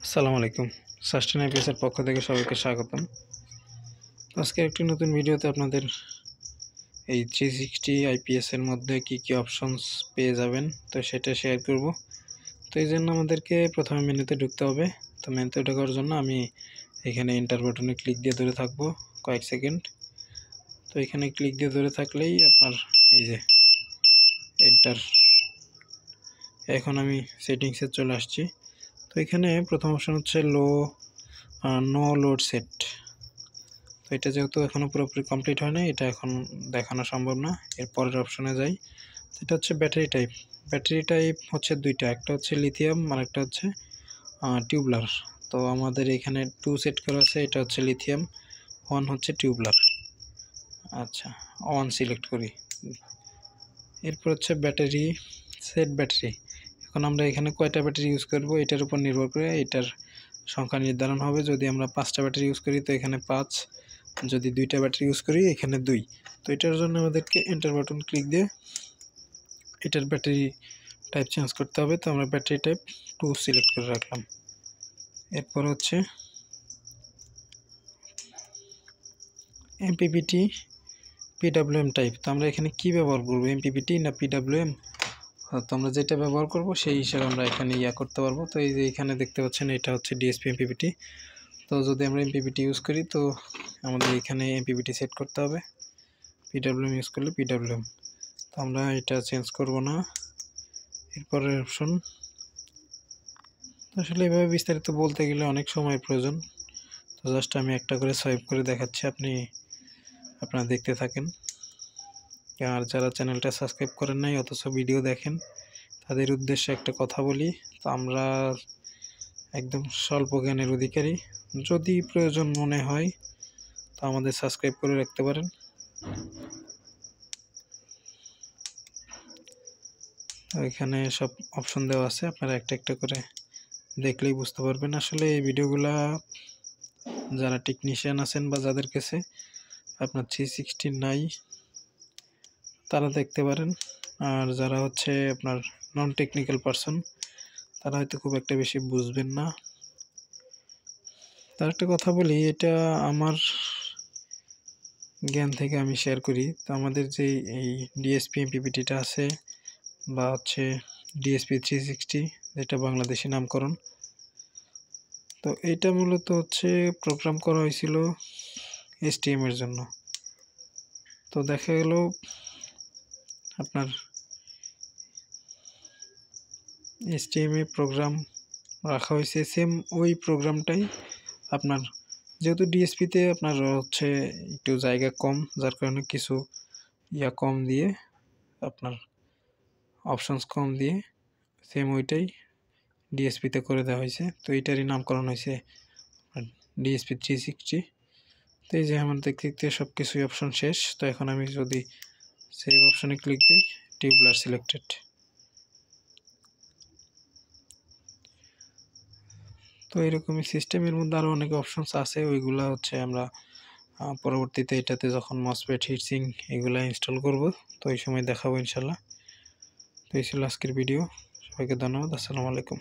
আসসালামু আলাইকুম। সাস্টেন আইপিএসের পক্ষ থেকে সবাইকে স্বাগতম। আজকে একটি নতুন ভিডিওতে আপনাদের এই 360 আইপিএসের মধ্যে কি অপশনস পেয়ে যাবেন তো সেটা শেয়ার করব। তো এই জন্য আমাদেরকে প্রথমে মেনুতে ঢুকতে হবে। তো মেনুতে ঢোকার জন্য আমি এখানে এন্টার বাটনে ক্লিক দিয়ে ধরে থাকবো কয়েক সেকেন্ড। তো এখানে ক্লিক দিয়ে ধরে থাকলেই আপনার এই যে এন্টার, এখন আমি সেটিংসে চলে আসছি। তো এখানে প্রথম অপশন হচ্ছে নো লোড সেট। তো এটা যেহেতু এখনও পুরোপুরি কমপ্লিট হয় না, এটা এখন দেখানো সম্ভব না। এর পরের অপশনে যাই। এটা হচ্ছে ব্যাটারি টাইপ। ব্যাটারি টাইপ হচ্ছে দুইটা, একটা হচ্ছে লিথিয়াম আর একটা হচ্ছে টিউবলার। তো আমাদের এখানে 2 সেট করা আছে, এটা হচ্ছে লিথিয়াম, 1 হচ্ছে টিউবলার। আচ্ছা, 1 সিলেক্ট করি। এরপর হচ্ছে ব্যাটারি সেট ব্যাটারি। এখন আমরা এখানে কয়টা ব্যাটারি ইউজ করব এটার উপর নির্ভর করে এটার সংখ্যা নির্ধারণ হবে। যদি আমরা 5টা ব্যাটারি ইউজ করি তো এখানে 5, যদি 2টা ব্যাটারি ইউজ করি এখানে 2। তো এটার জন্য আমাদেরকে এন্টার বাটন ক্লিক দিয়ে এটার ব্যাটারি টাইপ চেঞ্জ করতে হবে। তো আমরা ব্যাটারি টাইপ 2 সিলেক্ট করে রাখলাম। এরপর হচ্ছে এমপিপিটি পিডব্লিউএম টাইপ। তো আমরা এখানে কি ব্যবহার করব, এমপিপিটি না পিডব্লিউএম? তো আমরা যেটা ব্যবহার করব সেই হিসাবে আমরা এখানে করতে পারবো। তো এই যে এখানে দেখতে পাচ্ছেন এটা হচ্ছে ডিএসপি এমপিপিটি। তো যদি আমরা এমপিপিটি ইউজ করি তো আমাদের এখানে এমপিপিটি সেট করতে হবে। পিডব্লিউএম ইউজ করলে পিডব্লিউএম। তো আমরা এটা চেঞ্জ করব না। এরপরের অপশন, আসলে এভাবে বিস্তারিত বলতে গেলে অনেক সময় প্রয়োজন। তো জাস্ট আমি একটা করে সোয়াইপ করে দেখাচ্ছি, আপনারা দেখতে থাকেন। আর যারা চ্যানেলটা সাবস্ক্রাইব করেন নাই অথচ ভিডিও দেখেন তাদের উদ্দেশ্যে একটা কথা বলি। তো আমরা একদম স্বল্প জ্ঞানের অধিকারী, যদি প্রয়োজন মনে হয় তো আমাদের সাবস্ক্রাইব করে রাখতে পারেন। এখানে সব অপশন দেওয়া আছে, আপনারা একটা একটা করে দেখলেই বুঝতে পারবেন। আসলে এই ভিডিওগুলা যারা টেকনিশিয়ান আছেন বা যাদের কাছে আপনার 360 নাই তারা দেখতে পারেন। আর যারা হচ্ছে আপনার নন টেকনিক্যাল পারসন তারা হয়তো খুব একটা বেশি বুঝবেন না। তার একটা কথা বলি, এটা আমার জ্ঞান থেকে আমি শেয়ার করি। তো আমাদের যে এই ডিএসপি এমপিপিটিটা আছে বা হচ্ছে ডিএসপি 360, যেটা বাংলাদেশি নামকরণ, তো এইটা মূলত হচ্ছে প্রোগ্রাম করা হয়েছিল এসটিএম এর জন্য। তো দেখা গেল আপনার এসটিএম এ প্রোগ্রাম রাখা হয়েছে, সেম ওই প্রোগ্রামটাই আপনার, যেহেতু ডিএসপিতে আপনার হচ্ছে একটু জায়গা কম, যার কারণে কিছু কম দিয়ে আপনার অপশনস কম দিয়ে সেম ওইটাই ডিএসপিতে করে দেওয়া হয়েছে। তো এইটারই নামকরণ হয়েছে ডিএসপি 360। তো এই যে আমার দেখতে দেখতে সব কিছুই অপশন শেষ। তো এখন আমি যদি সেভ অপশনে ক্লিক দিই, টিউবলার সিলেক্টেড। তো এরকমই সিস্টেমের মধ্যে আরও অনেক অপশনস আছে, ওইগুলা হচ্ছে আমরা পরবর্তীতে এটাতে যখন মসফেট হিটসিং এগুলা ইনস্টল করব তো এই সময় দেখাবো ইনশাল্লাহ। তো এই ছিল আজকের ভিডিও। সবাইকে ধন্যবাদ। আসসালামু আলাইকুম।